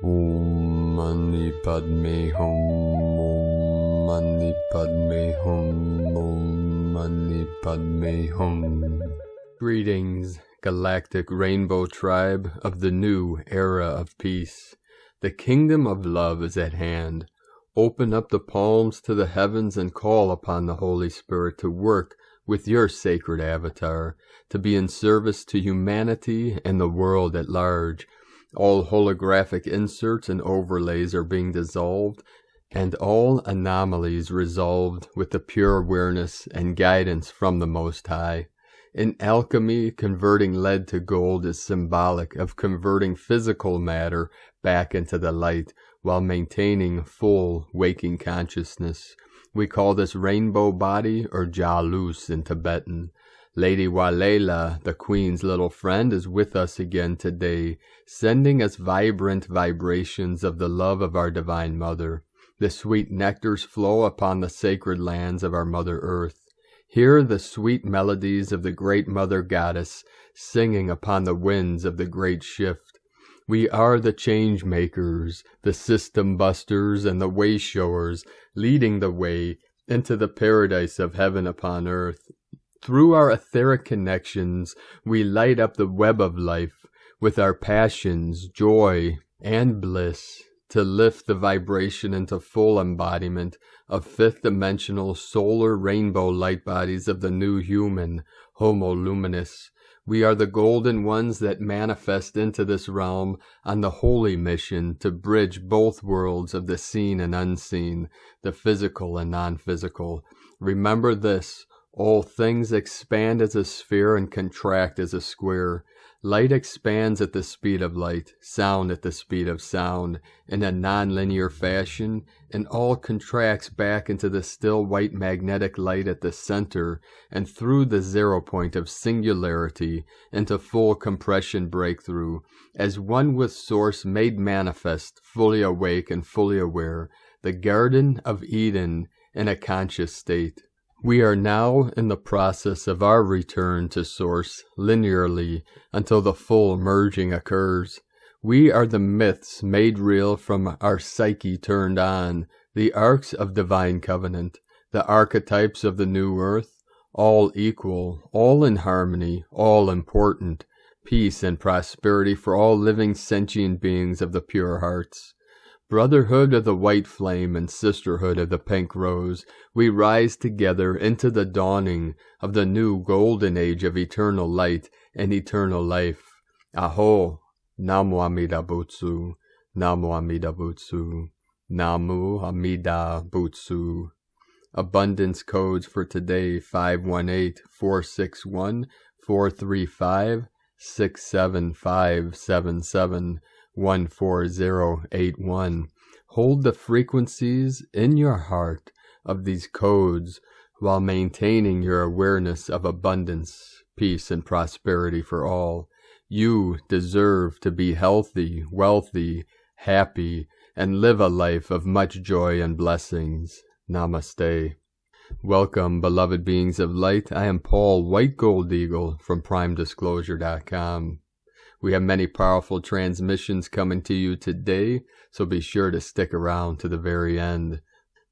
Om Mani Padme Hum. Om Mani Padme Hum. Om Mani Padme Hum. Greetings, Galactic Rainbow Tribe of the new era of peace. The kingdom of love is at hand. Open up the palms to the heavens and call upon the Holy Spirit to work with your sacred avatar, to be in service to humanity and the world at large. All holographic inserts and overlays are being dissolved, and all anomalies resolved with the pure awareness and guidance from the Most High. In alchemy, converting lead to gold is symbolic of converting physical matter back into the light while maintaining full waking consciousness. We call this rainbow body or Jalus in Tibetan. Lady Walela, the Queen's little friend, is with us again today, sending us vibrant vibrations of the love of our Divine Mother. The sweet nectars flow upon the sacred lands of our Mother Earth. Hear the sweet melodies of the great Mother Goddess singing upon the winds of the great shift. We are the change makers, the system busters, and the way showers, leading the way into the paradise of heaven upon earth. Through our etheric connections, we light up the web of life with our passions, joy, and bliss to lift the vibration into full embodiment of fifth-dimensional solar rainbow light bodies of the new human, Homo Luminous. We are the golden ones that manifest into this realm on the holy mission to bridge both worlds of the seen and unseen, the physical and non-physical. Remember this. All things expand as a sphere and contract as a square. Light expands at the speed of light, sound at the speed of sound, in a non-linear fashion, and all contracts back into the still white magnetic light at the center, and through the 0 point of singularity into full compression breakthrough, as one with Source made manifest, fully awake and fully aware, the Garden of Eden in a conscious state. We are now in the process of our return to Source linearly until the full merging occurs. We are the myths made real from our psyche turned on, the arcs of divine covenant, the archetypes of the new earth, all equal, all in harmony, all important, peace and prosperity for all living sentient beings of the pure hearts. Brotherhood of the white flame and sisterhood of the pink rose, we rise together into the dawning of the new golden age of eternal light and eternal life. Aho, Namu Amida Butsu, Namu Amida Butsu, Namu Amida Butsu. Abundance codes for today: 518-461-435-67577. 14081. Hold the frequencies in your heart of these codes while maintaining your awareness of abundance, peace, and prosperity for all. You deserve to be healthy, wealthy, happy, and live a life of much joy and blessings. Namaste. Welcome, beloved beings of light. I am Paul White Gold Eagle from PrimeDisclosure.com. We have many powerful transmissions coming to you today, so be sure to stick around to the very end.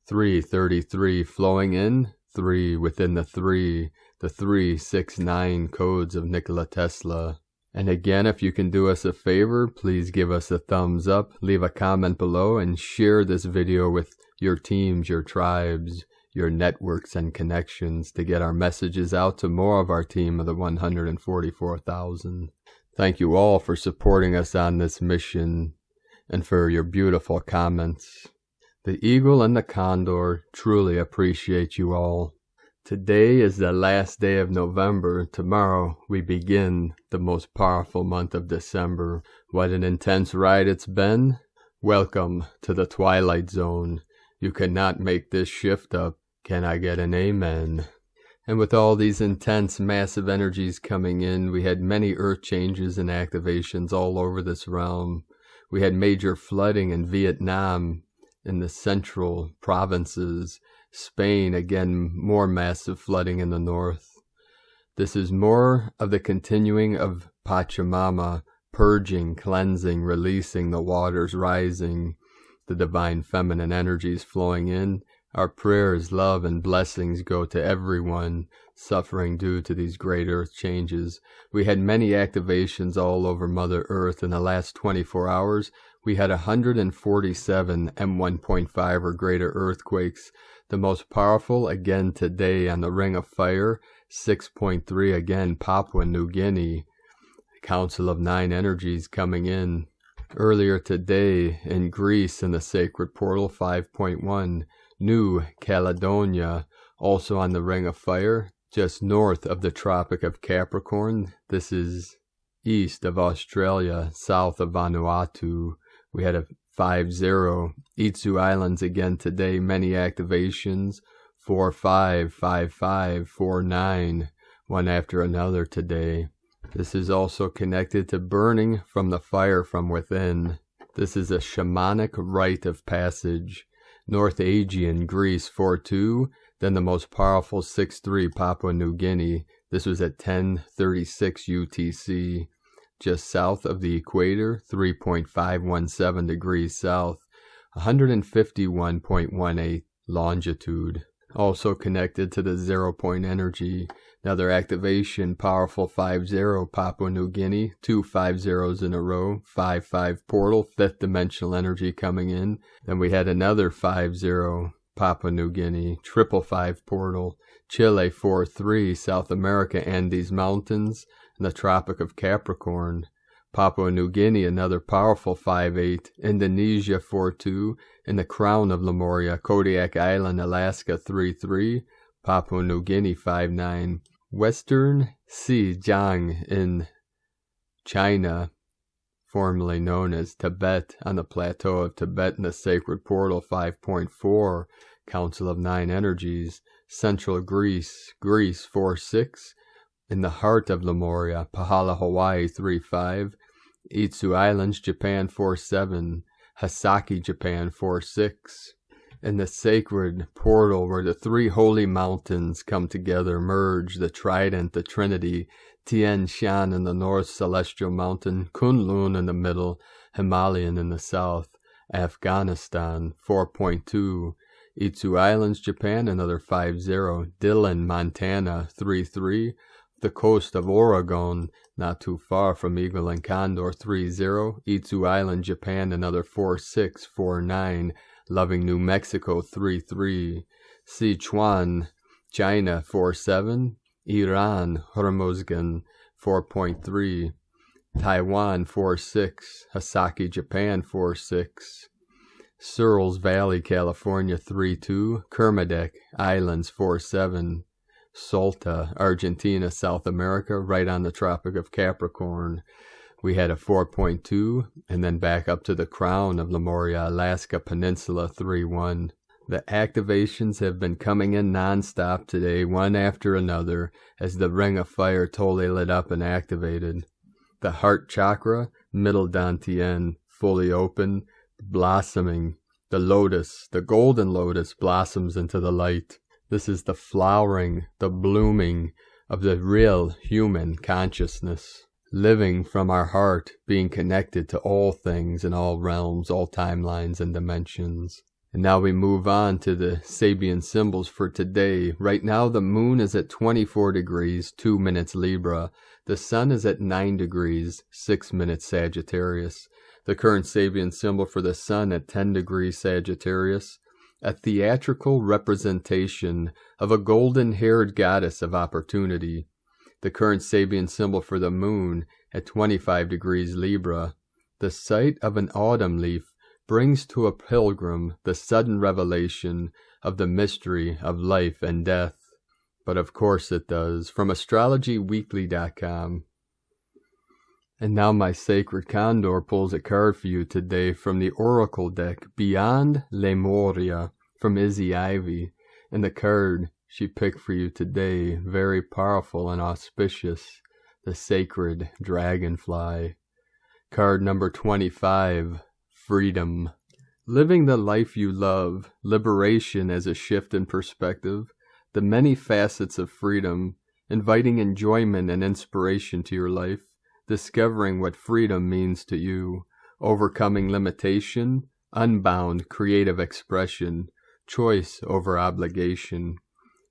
333 flowing in, 3 within the 3, the 369 codes of Nikola Tesla. And again, if you can do us a favor, please give us a thumbs up, leave a comment below, and share this video with your teams, your tribes, your networks and connections to get our messages out to more of our team of the 144,000. Thank you all for supporting us on this mission and for your beautiful comments. The Eagle and the Condor truly appreciate you all. Today is the last day of November. Tomorrow we begin the most powerful month of December. What an intense ride it's been. Welcome to the Twilight Zone. You cannot make this shift up. Can I get an amen? And with all these intense, massive energies coming in, we had many earth changes and activations all over this realm. We had major flooding in Vietnam, in the central provinces. Spain, again, more massive flooding in the north. This is more of the continuing of Pachamama, purging, cleansing, releasing, the waters rising, the divine feminine energies flowing in. Our prayers, love, and blessings go to everyone suffering due to these great earth changes. We had many activations all over Mother Earth in the last 24 hours. We had 147 M1.5 or greater earthquakes. The most powerful, again today on the Ring of Fire, 6.3, again Papua New Guinea. Council of 9 energies coming in. Earlier today in Greece in the Sacred Portal, 5.1. New Caledonia, also on the Ring of Fire, just north of the Tropic of Capricorn. This is east of Australia, south of Vanuatu. We had a 5-0. Itzu Islands again today, many activations. 4-5, 5-5, 4-9, one after another today. This is also connected to burning from the fire from within. This is a shamanic rite of passage. North Aegean, Greece, 4-2. Then the most powerful 6-3, Papua New Guinea. This was at 10:36 UTC. Just south of the equator, 3.517 degrees south, 151.18 longitude. Also connected to the 0-point energy. Another activation, powerful 5-0, Papua New Guinea, 2 5-0s in a row, 5-5 portal, 5th dimensional energy coming in. Then we had another 5-0, Papua New Guinea, 555 portal, Chile 4-3, South America, Andes Mountains, and the Tropic of Capricorn. Papua New Guinea, another powerful 5-8, Indonesia 4-2, in the Crown of Lemuria, Kodiak Island, Alaska 3-3, Papua New Guinea 5-9, Western Xinjiang in China, formerly known as Tibet, on the plateau of Tibet in the Sacred Portal 5.4, Council of 9 energies, Central Greece, Greece 4-6, in the heart of Lemuria, Pahala, Hawaii 3-5, Itzu Islands, Japan 4-7, Hasaki, Japan 4-6. In the Sacred Portal where the 3 holy mountains come together, merge, the Trident, the Trinity, Tian Shan in the north, Celestial Mountain, Kunlun in the middle, Himalayan in the south, Afghanistan 4.2, Itzu Islands, Japan, another 5-0, Dillon, Montana 3-3, the coast of Oregon, not too far from Eagle and Condor 3-0, Itzu Island, Japan, another 4-6, 4-9, Loving, New Mexico 3-3, Sichuan, China 4-7, Iran, Hormozgan 4.3, Taiwan 4-6, Hasaki, Japan 4-6, Searles Valley, California 3-2, Kermadec Islands 4-7, Salta, Argentina, South America, right on the Tropic of Capricorn. We had a 4.2, and then back up to the Crown of Lemuria, Alaska Peninsula 3-1. The activations have been coming in non-stop today, one after another, as the Ring of Fire totally lit up and activated. The Heart Chakra, Middle Dantian, fully open, blossoming. The lotus, the golden lotus, blossoms into the light. This is the flowering, the blooming of the real human consciousness. Living from our heart, being connected to all things in all realms, all timelines and dimensions. And now we move on to the Sabian Symbols for today. Right now the moon is at 24 degrees, 2 minutes Libra. The sun is at 9 degrees, 6 minutes Sagittarius. The current Sabian symbol for the sun at 10 degrees Sagittarius. A theatrical representation of a golden-haired goddess of opportunity. The current Sabian symbol for the moon at 25 degrees Libra. The sight of an autumn leaf brings to a pilgrim the sudden revelation of the mystery of life and death. But of course it does. From astrologyweekly.com. And now my sacred Condor pulls a card for you today from the Oracle deck, Beyond Lemuria, from Izzy Ivy. And the card she picked for you today, very powerful and auspicious, the Sacred Dragonfly. Card number 25, Freedom. Living the life you love, liberation as a shift in perspective, the many facets of freedom, inviting enjoyment and inspiration to your life, discovering what freedom means to you, overcoming limitation, unbound creative expression, choice over obligation.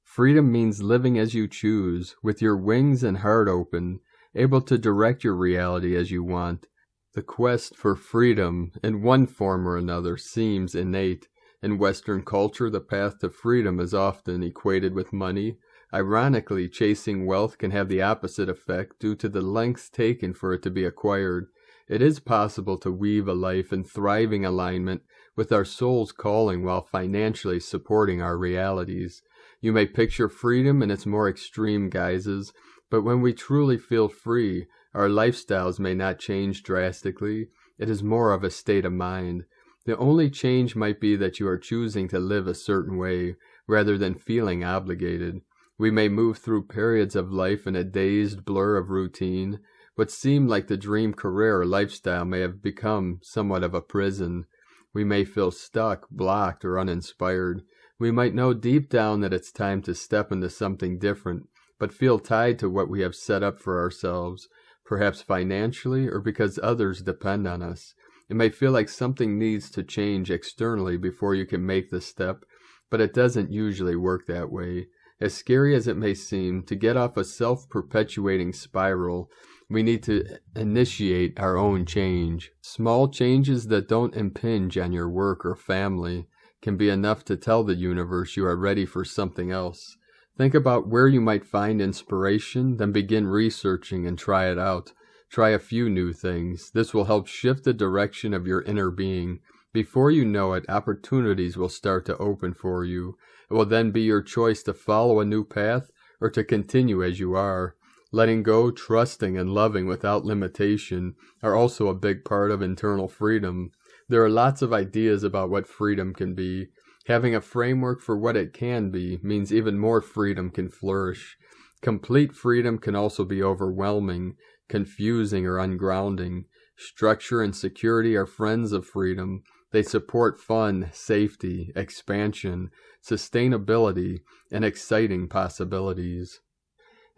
Freedom means living as you choose, with your wings and heart open, able to direct your reality as you want. The quest for freedom, in one form or another, seems innate. In Western culture, the path to freedom is often equated with money. Ironically, chasing wealth can have the opposite effect due to the lengths taken for it to be acquired. It is possible to weave a life in thriving alignment with our soul's calling while financially supporting our realities. You may picture freedom in its more extreme guises, but when we truly feel free, our lifestyles may not change drastically. It is more of a state of mind. The only change might be that you are choosing to live a certain way, rather than feeling obligated. We may move through periods of life in a dazed blur of routine. What seemed like the dream career or lifestyle may have become somewhat of a prison. We may feel stuck, blocked, or uninspired. We might know deep down that it's time to step into something different, but feel tied to what we have set up for ourselves, perhaps financially or because others depend on us. It may feel like something needs to change externally before you can make the step, but it doesn't usually work that way. As scary as it may seem, to get off a self-perpetuating spiral, we need to initiate our own change. Small changes that don't impinge on your work or family can be enough to tell the universe you are ready for something else. Think about where you might find inspiration, then begin researching and try it out. Try a few new things. This will help shift the direction of your inner being. Before you know it, opportunities will start to open for you. It will then be your choice to follow a new path or to continue as you are. Letting go, trusting, and loving without limitation are also a big part of internal freedom. There are lots of ideas about what freedom can be. Having a framework for what it can be means even more freedom can flourish. Complete freedom can also be overwhelming, confusing, or ungrounding. Structure and security are friends of freedom. They support fun, safety, expansion, sustainability, and exciting possibilities.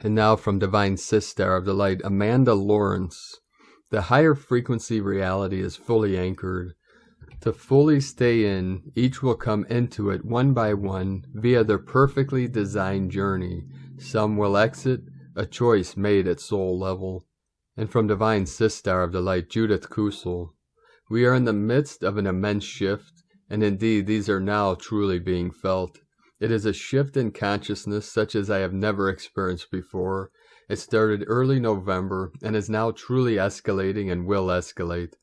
And now from Divine Sister of the Light, Amanda Lawrence. The higher frequency reality is fully anchored. To fully stay in, each will come into it one by one via their perfectly designed journey. Some will exit, a choice made at soul level. And from Divine Sister of the Light, Judith Kusel. We are in the midst of an immense shift, and indeed these are now truly being felt. It is a shift in consciousness such as I have never experienced before. It started early November and is now truly escalating and will escalate.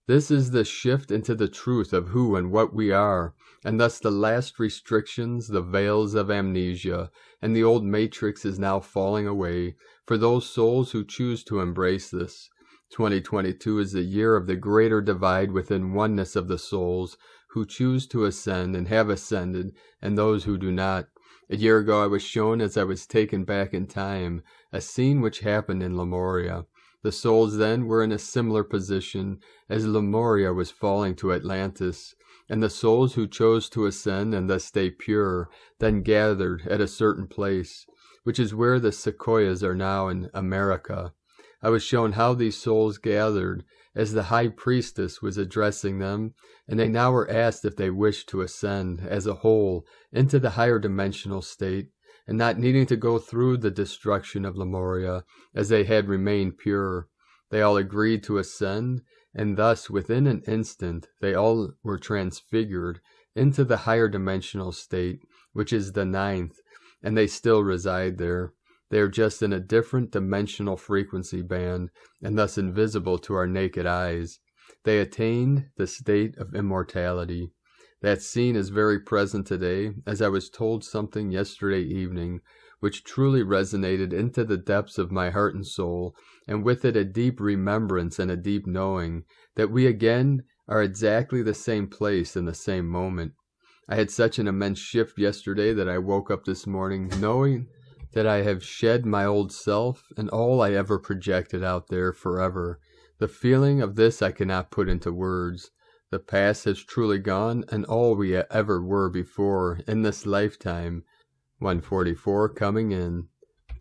This is the shift into the truth of who and what we are, and thus the last restrictions, the veils of amnesia, and the old matrix is now falling away for those souls who choose to embrace this. 2022 is the year of the greater divide within oneness of the souls who choose to ascend and have ascended, and those who do not. A year ago I was shown, as I was taken back in time, a scene which happened in Lemuria. The souls then were in a similar position as Lemuria was falling to Atlantis, and the souls who chose to ascend and thus stay pure then gathered at a certain place, which is where the sequoias are now in America. I was shown how these souls gathered as the high priestess was addressing them, and they now were asked if they wished to ascend as a whole into the higher dimensional state, and not needing to go through the destruction of Lemuria, as they had remained pure. They all agreed to ascend, and thus within an instant they all were transfigured into the higher dimensional state, which is the 9th, and they still reside there. They are just in a different dimensional frequency band, and thus invisible to our naked eyes. They attained the state of immortality. That scene is very present today, as I was told something yesterday evening, which truly resonated into the depths of my heart and soul, and with it a deep remembrance and a deep knowing that we again are exactly the same place in the same moment. I had such an immense shift yesterday that I woke up this morning knowing that I have shed my old self and all I ever projected out there forever. The feeling of this I cannot put into words. The past has truly gone, and all we ever were before in this lifetime. 144 coming in.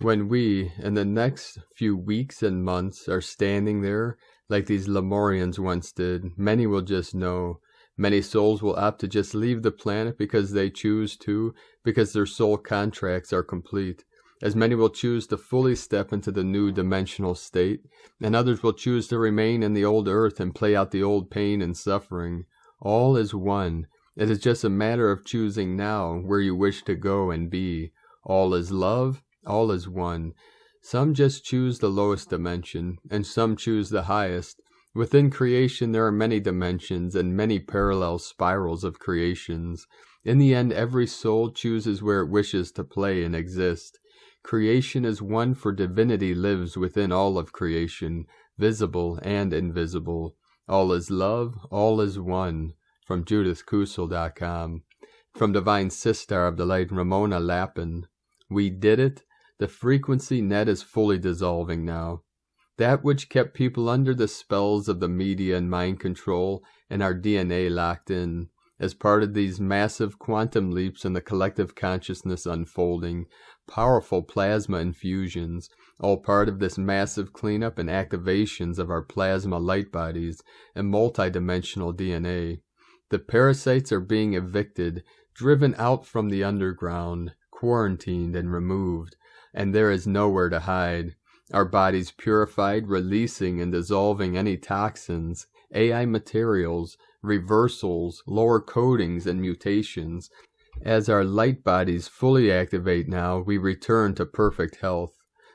When we, in the next few weeks and months, are standing there like these Lemurians once did, many will just know. Many souls will opt to just leave the planet because they choose to, because their soul contracts are complete. As many will choose to fully step into the new dimensional state, and others will choose to remain in the old earth and play out the old pain and suffering. All is one. It is just a matter of choosing now where you wish to go and be. All is love. All is one. Some just choose the lowest dimension, and some choose the highest. Within creation there are many dimensions and many parallel spirals of creations. In the end, every soul chooses where it wishes to play and exist. Creation is one, for divinity lives within all of creation, visible and invisible. All is love, all is one. From JudithKusel.com. From Divine Sister of the Light, Ramona Lappin. We did it. The frequency net is fully dissolving now. That which kept people under the spells of the media and mind control and our DNA locked in, as part of these massive quantum leaps in the collective consciousness unfolding, powerful plasma infusions, all part of this massive cleanup and activations of our plasma light bodies and multidimensional DNA. The parasites are being evicted, driven out from the underground, quarantined and removed, and there is nowhere to hide. Our bodies purified, releasing and dissolving any toxins, AI materials, reversals, lower codings and mutations. As our light bodies fully activate now, we return to perfect health.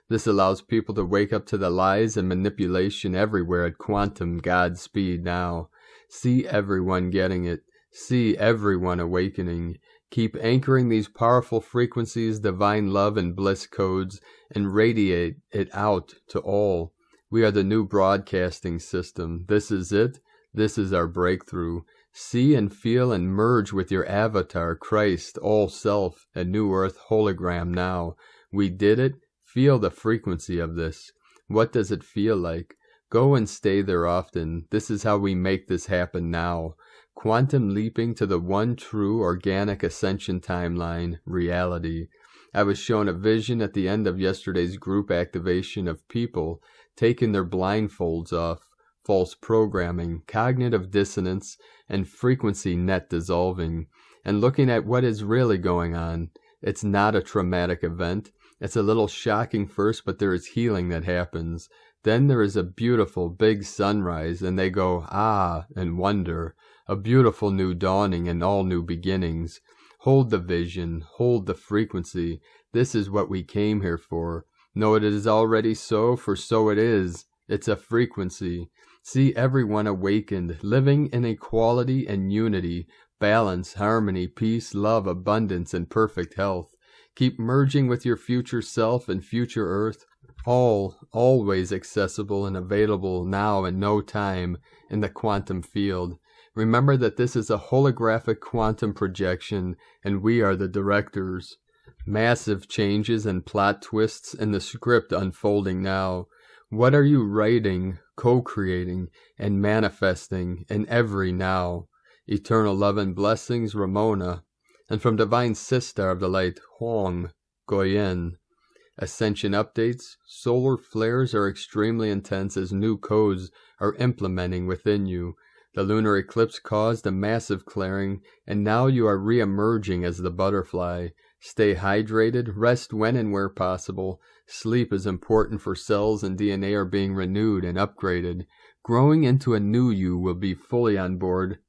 This allows people to wake up to the lies and manipulation everywhere at quantum God speed now. See everyone getting it. See everyone awakening. Keep anchoring these powerful frequencies, divine love and bliss codes, and radiate it out to all. We are the new broadcasting system. This is it. This is our breakthrough. See and feel and merge with your avatar, Christ, all self, a new earth hologram now. We did it. Feel the frequency of this. What does it feel like? Go and stay there often. This is how we make this happen now. Quantum leaping to the one true organic ascension timeline, reality. I was shown a vision at the end of yesterday's group activation of people taking their blindfolds off, false programming, cognitive dissonance, and frequency net dissolving, and looking at what is really going on. It's not a traumatic event. It's a little shocking first, but there is healing that happens. Then there is a beautiful big sunrise, and they go, ah, and wonder. A beautiful new dawning and all new beginnings. Hold the vision, hold the frequency. This is what we came here for. Know it is already so, for so it is. It's a frequency. See everyone awakened, living in equality and unity, balance, harmony, peace, love, abundance, and perfect health. Keep merging with your future self and future earth. All, always accessible and available now in no time in the quantum field. Remember that this is a holographic quantum projection, and we are the directors. Massive changes and plot twists in the script unfolding now. What are you writing, co-creating, and manifesting in every now? Eternal love and blessings, Ramona. And from Divine Sister of the Light, Huang, Goyen. Ascension updates. Solar flares are extremely intense as new codes are implementing within you. The lunar eclipse caused a massive clearing, and now you are re-emerging as the butterfly. Stay hydrated, rest when and where possible. Sleep is important, for cells and DNA are being renewed and upgraded. Growing into a new you will be fully on board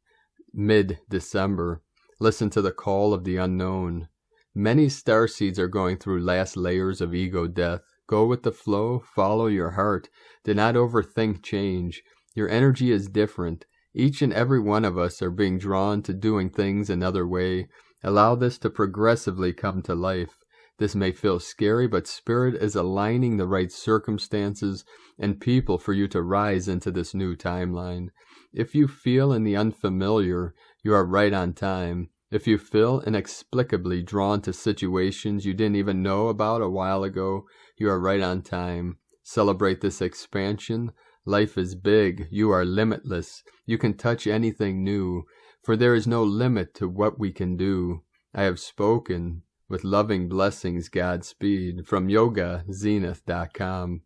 mid-December. Listen to the call of the unknown. Many starseeds are going through last layers of ego death. Go with the flow, follow your heart. Do not overthink change. Your energy is different. Each and every one of us are being drawn to doing things another way. Allow this to progressively come to life. This may feel scary, but Spirit is aligning the right circumstances and people for you to rise into this new timeline. If you feel in the unfamiliar, you are right on time. If you feel inexplicably drawn to situations you didn't even know about a while ago, you are right on time. Celebrate this expansion. Life is big. You are limitless. You can touch anything new, for there is no limit to what we can do. I have spoken. With loving blessings, Godspeed. From yogazenith.com.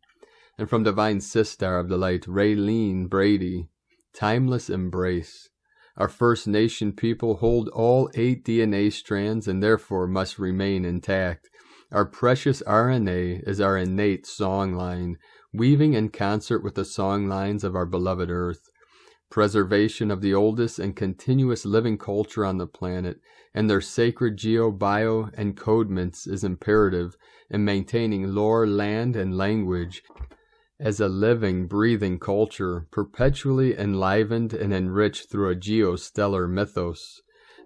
And from Divine Sistar of the Light, Raylene Brady, Timeless Embrace. Our First Nation people hold all 8 DNA strands and therefore must remain intact. Our precious RNA is our innate song line, weaving in concert with the song lines of our beloved Earth. Preservation of the oldest and continuous living culture on the planet and their sacred bio, encodements is imperative in maintaining lore, land, and language as a living, breathing culture, perpetually enlivened and enriched through a geostellar mythos.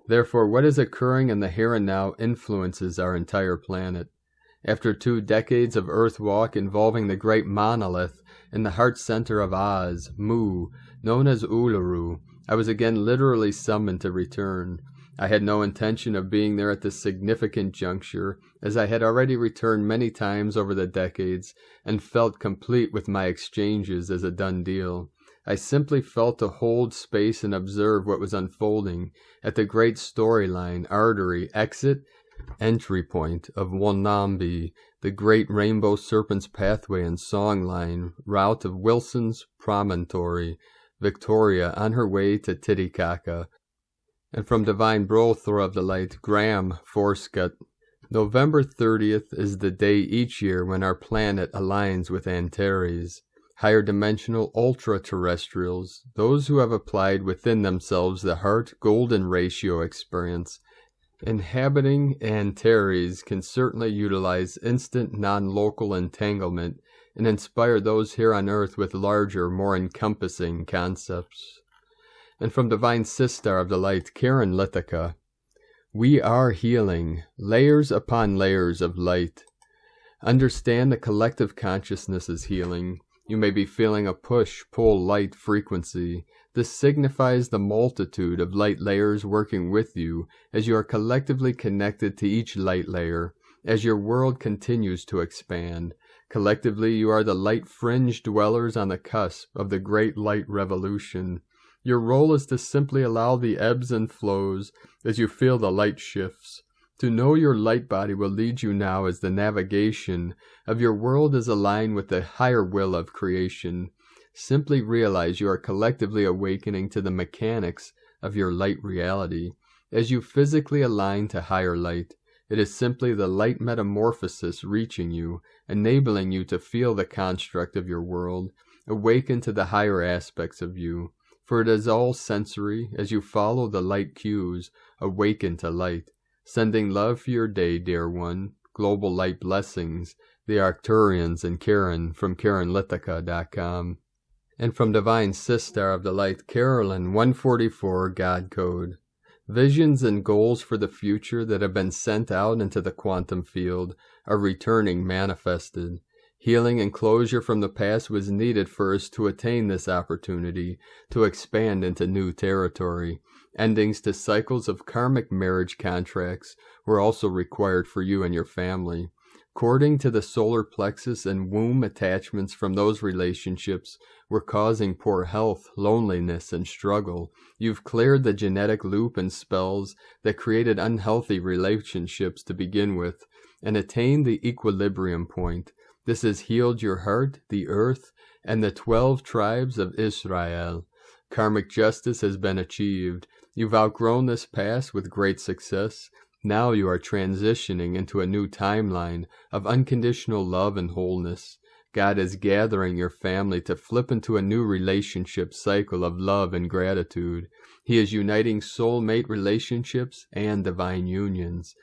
Therefore, what is occurring in the here and now influences our entire planet. After 2 decades of Earth walk involving the great monolith in the heart center of Oz, Mu, known as Uluru, I was again literally summoned to return. I had no intention of being there at this significant juncture, as I had already returned many times over the decades and felt complete with my exchanges as a done deal. I simply felt to hold space and observe what was unfolding at the great storyline, artery, exit, entry point of Wanambi, the great Rainbow Serpent's pathway and song line, route of Wilson's Promontory, Victoria on her way to Titicaca. And from Divine Brothor of the Light, Graham Forscott. November 30th is the day each year when our planet aligns with Antares, higher dimensional ultra-terrestrials, those who have applied within themselves the heart-golden ratio experience. Inhabiting Antares can certainly utilize instant non-local entanglement and inspire those here on Earth with larger, more encompassing concepts. And from Divine Sistar of the Light, Karen Lithica. We are healing, layers upon layers of light. Understand the collective consciousness is healing. You may be feeling a push-pull light frequency. This signifies the multitude of light layers working with you as you are collectively connected to each light layer, as your world continues to expand. Collectively, you are the light fringe dwellers on the cusp of the great light revolution. Your role is to simply allow the ebbs and flows as you feel the light shifts. To know your light body will lead you now as the navigation of your world is aligned with the higher will of creation. Simply realize you are collectively awakening to the mechanics of your light reality. As you physically align to higher light, it is simply the light metamorphosis reaching you, enabling you to feel the construct of your world, awaken to the higher aspects of you. For it is all sensory, as you follow the light cues, awaken to light. Sending love for your day, dear one. Global light blessings. The Arcturians and Karen from KarenLithica.com. And from Divine Sistar of the Light, Carolyn 144 God Code. Visions and goals for the future that have been sent out into the quantum field are returning manifested. Healing and closure from the past was needed for us to attain this opportunity to expand into new territory. Endings to cycles of karmic marriage contracts were also required for you and your family. According to the solar plexus and womb attachments from those relationships were causing poor health, loneliness, and struggle. You've cleared the genetic loop and spells that created unhealthy relationships to begin with, and attained the equilibrium point. This has healed your heart, the earth, and the 12 tribes of Israel. Karmic justice has been achieved. You've outgrown this past with great success. Now you are transitioning into a new timeline of unconditional love and wholeness. God is gathering your family to flip into a new relationship cycle of love and gratitude. He is uniting soulmate relationships and divine unions.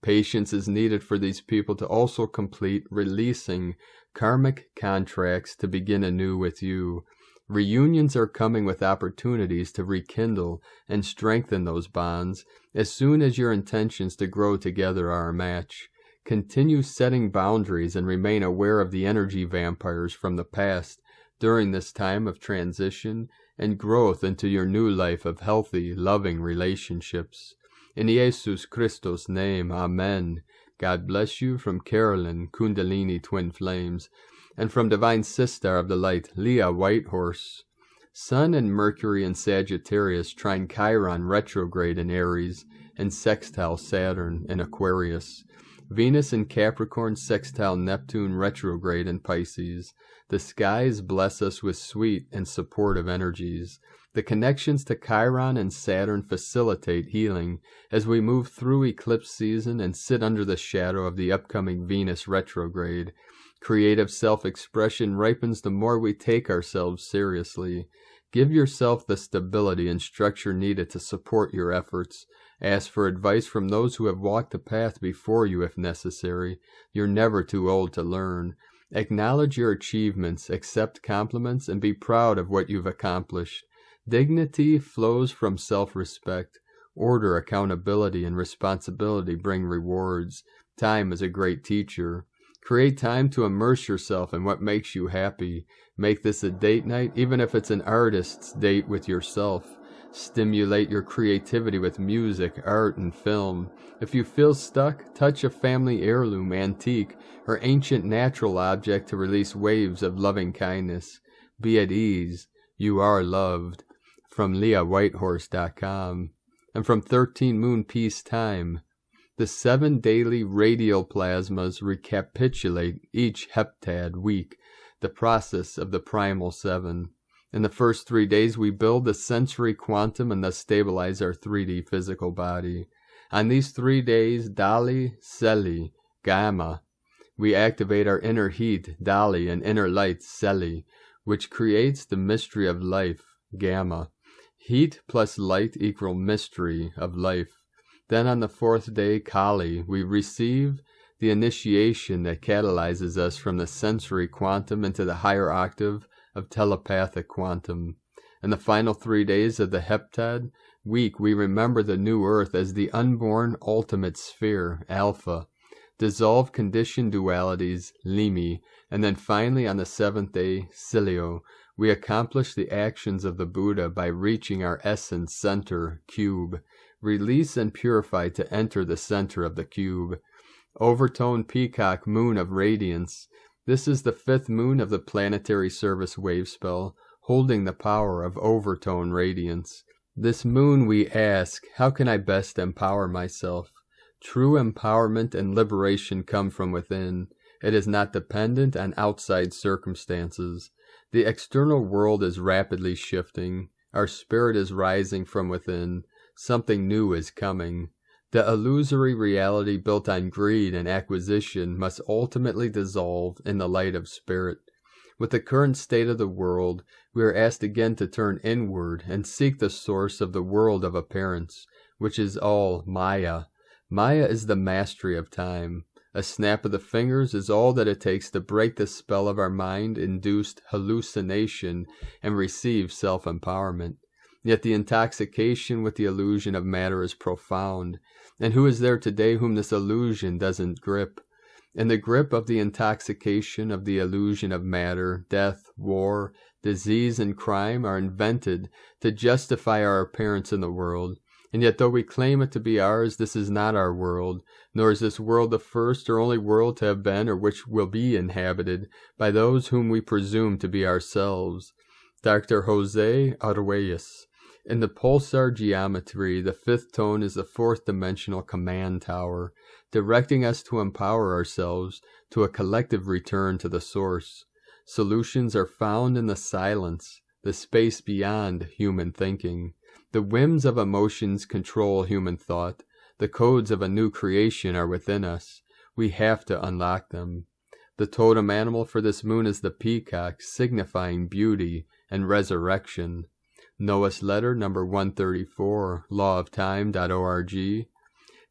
Patience is needed for these people to also complete releasing karmic contracts to begin anew with you. Reunions are coming with opportunities to rekindle and strengthen those bonds as soon as your intentions to grow together are a match. Continue setting boundaries and remain aware of the energy vampires from the past during this time of transition and growth into your new life of healthy, loving relationships. In Jesus Christos' name, Amen. God bless you from Carolyn, Kundalini Twin Flames. And from Divine Sistar of the Light, Leah Whitehorse. Sun and Mercury in Sagittarius trine Chiron retrograde in Aries, and sextile Saturn in Aquarius. Venus in Capricorn sextile Neptune retrograde in Pisces. The skies bless us with sweet and supportive energies. The connections to Chiron and Saturn facilitate healing as we move through eclipse season and sit under the shadow of the upcoming Venus retrograde. Creative self-expression ripens the more we take ourselves seriously. Give yourself the stability and structure needed to support your efforts. Ask for advice from those who have walked the path before you if necessary. You're never too old to learn. Acknowledge your achievements, accept compliments, and be proud of what you've accomplished. Dignity flows from self-respect. Order, accountability, and responsibility bring rewards. Time is a great teacher. Create time to immerse yourself in what makes you happy. Make this a date night, even if it's an artist's date with yourself. Stimulate your creativity with music, art, and film. If you feel stuck, touch a family heirloom, antique, or ancient natural object to release waves of loving kindness. Be at ease. You are loved. From LeahWhitehorse.com. And from 13 Moon Peace Time. The 7 daily radial plasmas recapitulate each heptad week, the process of the primal 7. In the first 3 days, we build the sensory quantum and thus stabilize our 3D physical body. On these 3 days, Dali, Celi, Gamma, we activate our inner heat, Dali, and inner light, Celi, which creates the mystery of life, Gamma. Heat plus light equal mystery of life. Then on the 4th day, Kali, we receive the initiation that catalyzes us from the sensory quantum into the higher octave of telepathic quantum. In the final 3 days of the heptad week, we remember the new earth as the unborn ultimate sphere, Alpha. Dissolve conditioned dualities, Limi, and then finally on the 7th day, Cilio, we accomplish the actions of the Buddha by reaching our essence center, Cube. Release and purify to enter the center of the cube. Overtone peacock moon of radiance. This is the 5th moon of the planetary service wave spell, holding the power of overtone radiance. This moon we ask, how can I best empower myself? True empowerment and liberation come from within. It is not dependent on outside circumstances. The external world is rapidly shifting. Our spirit is rising from within. Something new is coming. The illusory reality built on greed and acquisition must ultimately dissolve in the light of spirit. With the current state of the world, we are asked again to turn inward and seek the source of the world of appearance, which is all Maya. Maya is the mastery of time. A snap of the fingers is all that it takes to break the spell of our mind-induced hallucination and receive self-empowerment. Yet the intoxication with the illusion of matter is profound. And who is there today whom this illusion doesn't grip? In the grip of the intoxication of the illusion of matter, death, war, disease, and crime are invented to justify our appearance in the world. And yet though we claim it to be ours, this is not our world, nor is this world the first or only world to have been or which will be inhabited by those whom we presume to be ourselves. Dr. Jose Arguelles. In the pulsar geometry, the 5th tone is the 4th dimensional command tower, directing us to empower ourselves to a collective return to the source. Solutions are found in the silence, the space beyond human thinking. The whims of emotions control human thought. The codes of a new creation are within us. We have to unlock them. The totem animal for this moon is the peacock, signifying beauty and resurrection. Noah's Letter number 134, lawoftime.org.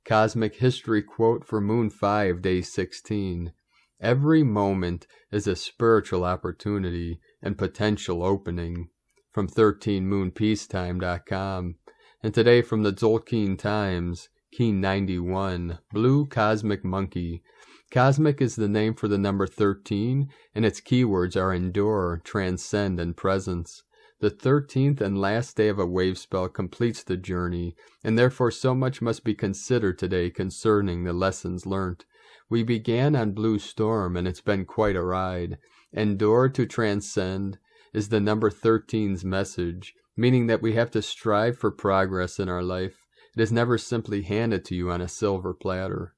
Cosmic History Quote for Moon 5, Day 16. Every moment is a spiritual opportunity and potential opening. From 13moonpeacetime.com. And today from the Tzolk'in Times, Keen 91, Blue Cosmic Monkey. Cosmic is the name for the number 13, and its keywords are endure, transcend, and presence. The 13th and last day of a wave spell completes the journey, and therefore so much must be considered today concerning the lessons learnt. We began on Blue Storm, and it's been quite a ride. Endure to transcend is the number 13's message, meaning that we have to strive for progress in our life, It is never simply handed to you on a silver platter.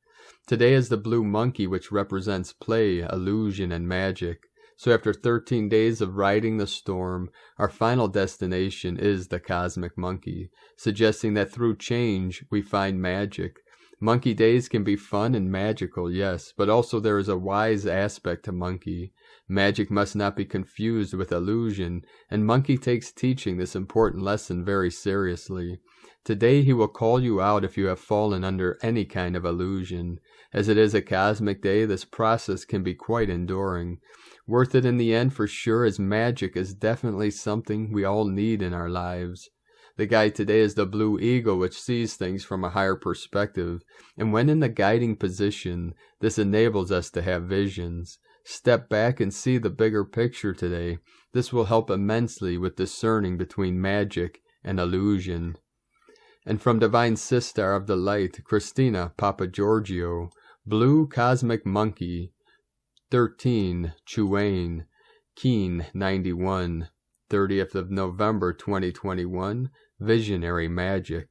Today is the blue monkey, which represents play, illusion, and magic. So after 13 days of riding the storm, our final destination is the cosmic monkey, suggesting that through change we find magic. Monkey days can be fun and magical, yes, but also there is a wise aspect to monkey. Magic must not be confused with illusion, and monkey takes teaching this important lesson very seriously. Today he will call you out if you have fallen under any kind of illusion. As it is a cosmic day, this process can be quite enduring. Worth it in the end for sure, as magic is definitely something we all need in our lives. The guide today is the blue eagle, which sees things from a higher perspective, and when in the guiding position, this enables us to have visions. Step back and see the bigger picture today. This will help immensely with discerning between magic and illusion. And from Divine Sistar of the Light, Christina Papa Giorgio, Blue Cosmic Monkey, 13, Chuane, Keen 91, 30th of November 2021, Visionary Magic.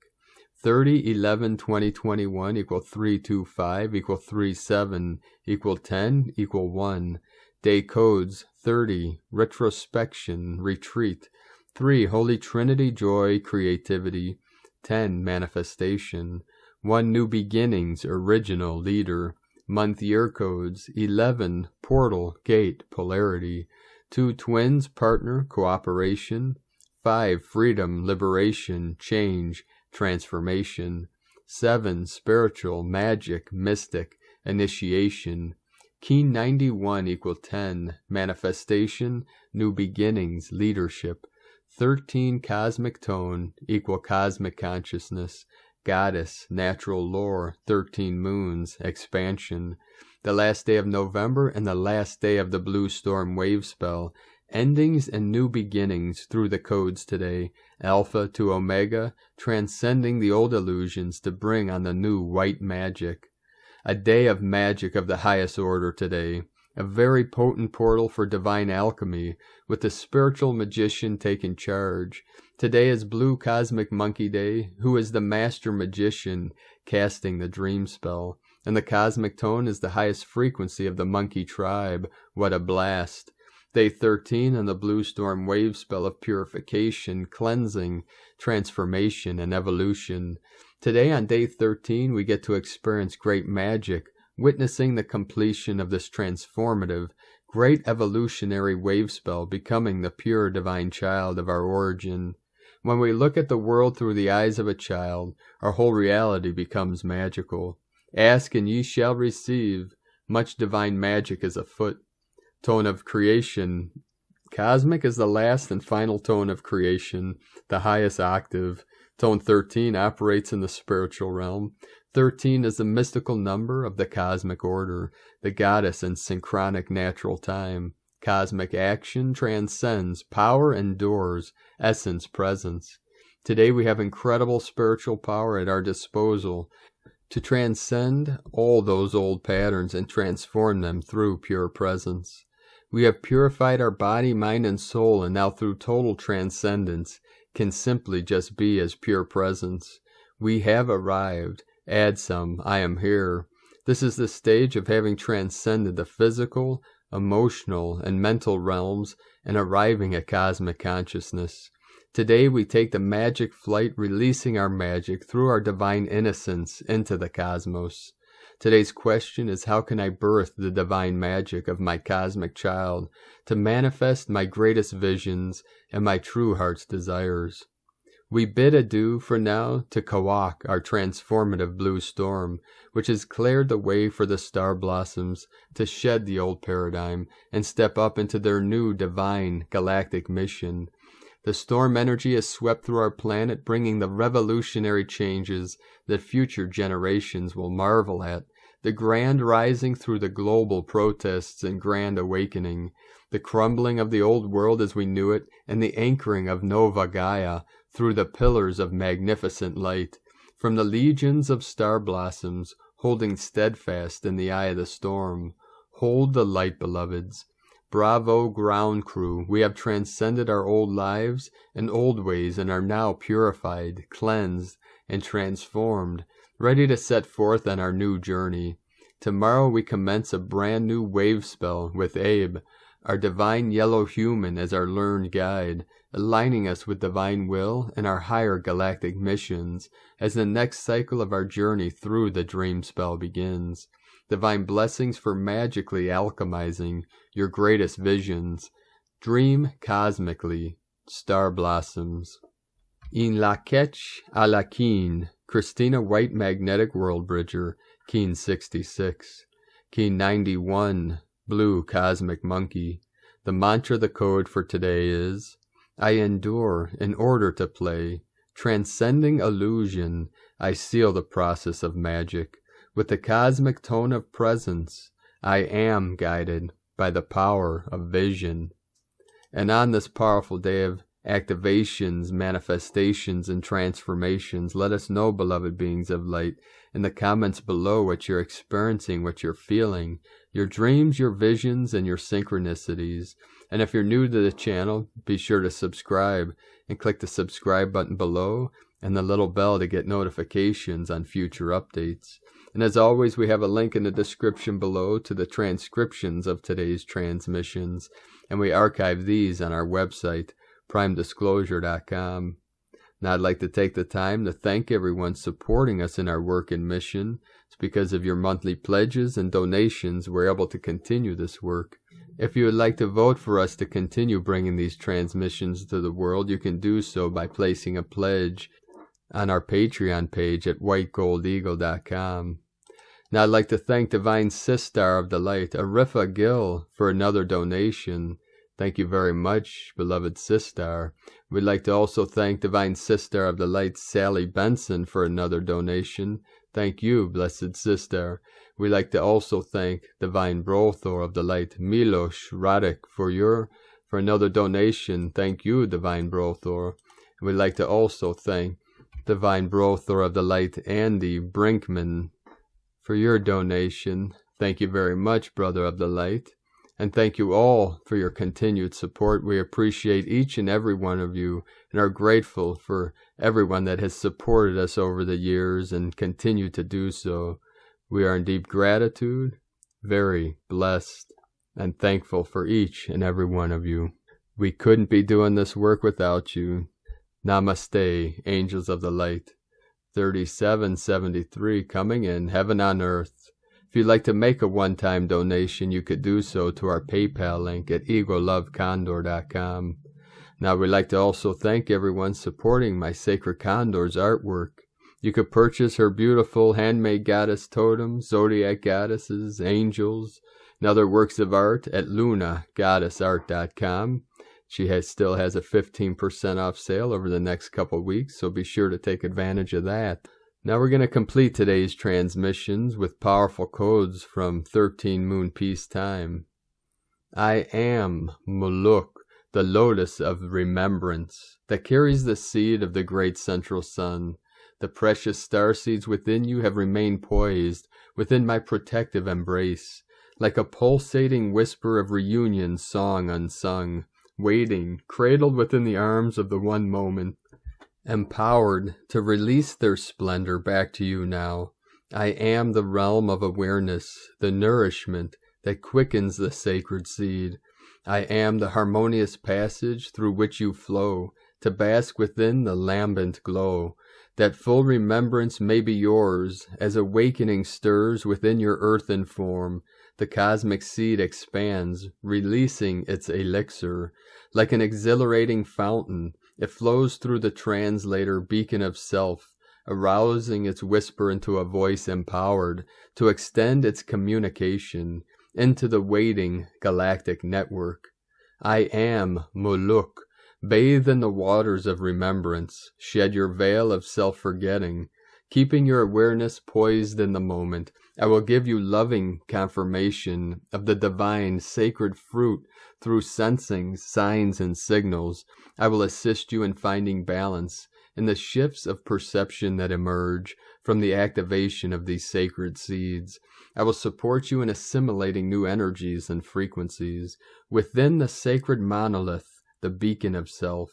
30/11/2021 equal 325 equal 37 equal 10 equal 1. Day codes 30, Retrospection, Retreat. 3, Holy Trinity, Joy, Creativity. 10, Manifestation. 1, New Beginnings, Original, Leader. Month year codes 11, Portal, Gate, Polarity. 2, Twins, Partner, Cooperation. 5, Freedom, Liberation, Change, Transformation. 7, Spiritual, Magic, Mystic, Initiation. Keen 91 equal 10, Manifestation, New Beginnings, Leadership. 13, Cosmic Tone equal Cosmic Consciousness, Goddess, Natural Lore, 13 Moons, Expansion. The last day of November and the last day of the Blue Storm Wave Spell. Endings and new beginnings through the codes today, Alpha to Omega, transcending the old illusions to bring on the new white magic. A day of magic of the highest order today, a very potent portal for divine alchemy, with the spiritual magician taking charge. Today is Blue Cosmic Monkey Day, who is the master magician casting the dream spell, and the cosmic tone is the highest frequency of the monkey tribe. What a blast! Day 13 on the Blue Storm Wave Spell of purification, cleansing, transformation, and evolution. Today on day 13 we get to experience great magic, witnessing the completion of this transformative, great evolutionary wave spell, becoming the pure divine child of our origin. When we look at the world through the eyes of a child, our whole reality becomes magical. Ask and ye shall receive. Much divine magic is afoot. Tone of creation. Cosmic is the last and final tone of creation, the highest octave. Tone 13 operates in the spiritual realm. 13 is the mystical number of the cosmic order, the goddess in synchronic natural time. Cosmic action transcends, power endures, essence presence. Today we have incredible spiritual power at our disposal to transcend all those old patterns and transform them through pure presence. We have purified our body, mind, and soul, and now through total transcendence can simply just be as pure presence. We have arrived. Add some, I am here. This is the stage of having transcended the physical, emotional, and mental realms and arriving at cosmic consciousness. Today we take the magic flight, releasing our magic through our divine innocence into the cosmos. Today's question is, how can I birth the divine magic of my cosmic child to manifest my greatest visions and my true heart's desires? We bid adieu for now to Kawak, our transformative blue storm, which has cleared the way for the star blossoms to shed the old paradigm and step up into their new divine galactic mission. The storm energy has swept through our planet, bringing the revolutionary changes that future generations will marvel at. The grand rising through the global protests and grand awakening. The crumbling of the old world as we knew it, and the anchoring of Nova Gaia through the pillars of magnificent light. From the legions of star blossoms, holding steadfast in the eye of the storm. Hold the light, beloveds. Bravo, ground crew, we have transcended our old lives and old ways and are now purified, cleansed, and transformed, ready to set forth on our new journey. Tomorrow we commence a brand new wave spell with Abe, our divine yellow human as our learned guide, aligning us with divine will and our higher galactic missions as the next cycle of our journey through the dream spell begins. Divine blessings for magically alchemizing your greatest visions. Dream cosmically. Star blossoms. In la Ketch a la Keen, Christina White Magnetic World Bridger, Keen 66. Keen 91, Blue Cosmic Monkey. The mantra, the code for today is, I endure in order to play. Transcending illusion, I seal the process of magic. With the cosmic tone of presence, I am guided by the power of vision. And on this powerful day of activations, manifestations, and transformations, let us know, beloved beings of light, in the comments below what you're experiencing, what you're feeling, your dreams, your visions, and your synchronicities. And if you're new to the channel, be sure to subscribe and click the subscribe button below and the little bell to get notifications on future updates. And as always, we have a link in the description below to the transcriptions of today's transmissions, and we archive these on our website, primedisclosure.com. Now I'd like to take the time to thank everyone supporting us in our work and mission. It's because of your monthly pledges and donations we're able to continue this work. If you would like to vote for us to continue bringing these transmissions to the world, you can do so by placing a pledge on our Patreon page at whitegoldeagle.com. Now I'd like to thank Divine Sistar of the Light, Aryssa Gill, for another donation. Thank you very much, beloved Sistar. We'd like to also thank Divine Sistar of the Light, Sally Benson, for another donation. Thank you, blessed Sistar. We'd like to also thank Divine Brothor of the Light, Milos Radek, for another donation. Thank you, Divine Brothor. We'd like to also thank Divine Brothor of the Light, Andy Brinkman, for your donation. Thank you very much, Brother of the Light. And thank you all for your continued support. We appreciate each and every one of you and are grateful for everyone that has supported us over the years and continue to do so. We are in deep gratitude, very blessed, and thankful for each and every one of you. We couldn't be doing this work without you. Namaste, angels of the light. 3773 coming in, heaven on earth. If you'd like to make a one-time donation, you could do so to our PayPal link at egolovecondor.com. Now we'd like to also thank everyone supporting my Sacred Condor's artwork. You could purchase her beautiful handmade goddess totems, zodiac goddesses, angels, and other works of art at lunagoddessart.com. She still has a 15% off sale over the next couple weeks, so be sure to take advantage of that. Now we're going to complete today's transmissions with powerful codes from 13 Moon Peace Time. I am Muluk, the lotus of remembrance, that carries the seed of the great central sun. The precious starseeds within you have remained poised within my protective embrace, like a pulsating whisper of reunion song unsung, waiting, cradled within the arms of the one moment, empowered to release their splendor back to you now. I am the realm of awareness, the nourishment that quickens the sacred seed. I am the harmonious passage through which you flow, to bask within the lambent glow, that full remembrance may be yours, as awakening stirs within your earthen form. The cosmic seed expands, releasing its elixir. Like an exhilarating fountain, it flows through the translator beacon of self, arousing its whisper into a voice empowered to extend its communication into the waiting galactic network. I am Muluk. Bathe in the waters of remembrance. Shed your veil of self-forgetting. Keeping your awareness poised in the moment, I will give you loving confirmation of the divine sacred fruit through sensing, signs, and signals. I will assist you in finding balance in the shifts of perception that emerge from the activation of these sacred seeds. I will support you in assimilating new energies and frequencies within the sacred monolith, the beacon of self.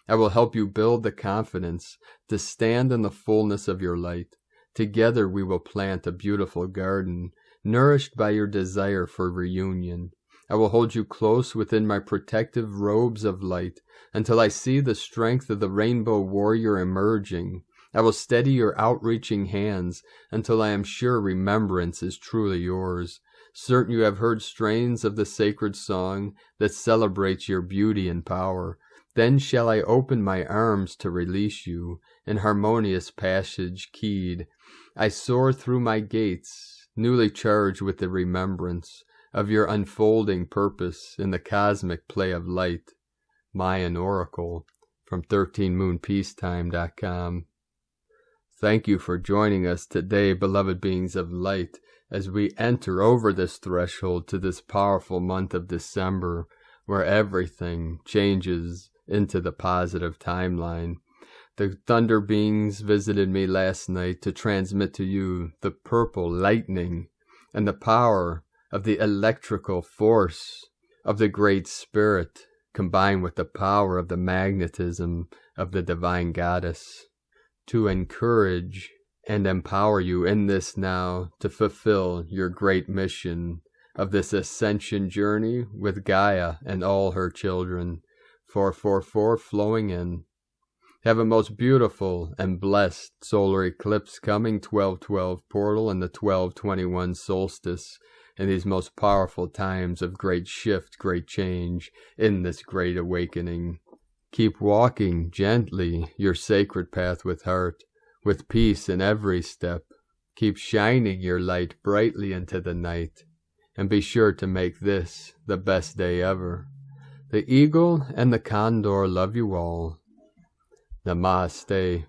I will help you build the confidence to stand in the fullness of your light. Together we will plant a beautiful garden, nourished by your desire for reunion. I will hold you close within my protective robes of light until I see the strength of the rainbow warrior emerging. I will steady your outreaching hands until I am sure remembrance is truly yours. Certain you have heard strains of the sacred song that celebrates your beauty and power. Then shall I open my arms to release you, in harmonious passage keyed. I soar through my gates, newly charged with the remembrance of your unfolding purpose in the cosmic play of light. Mayan Oracle from 13moonpeacetime.com. Thank you for joining us today, beloved beings of light, as we enter over this threshold to this powerful month of December, where everything changes into the positive timeline. The thunder beings visited me last night to transmit to you the purple lightning and the power of the electrical force of the Great Spirit, combined with the power of the magnetism of the Divine Goddess, to encourage and empower you in this now to fulfill your great mission of this ascension journey with Gaia and all her children. 444 flowing in. Have a most beautiful and blessed solar eclipse coming, 12/12 portal and the 12/21 solstice, in these most powerful times of great shift, great change in this great awakening. Keep walking gently your sacred path with heart, with peace in every step. Keep shining your light brightly into the night, and be sure to make this the best day ever. The eagle and the condor love you all. Namaste.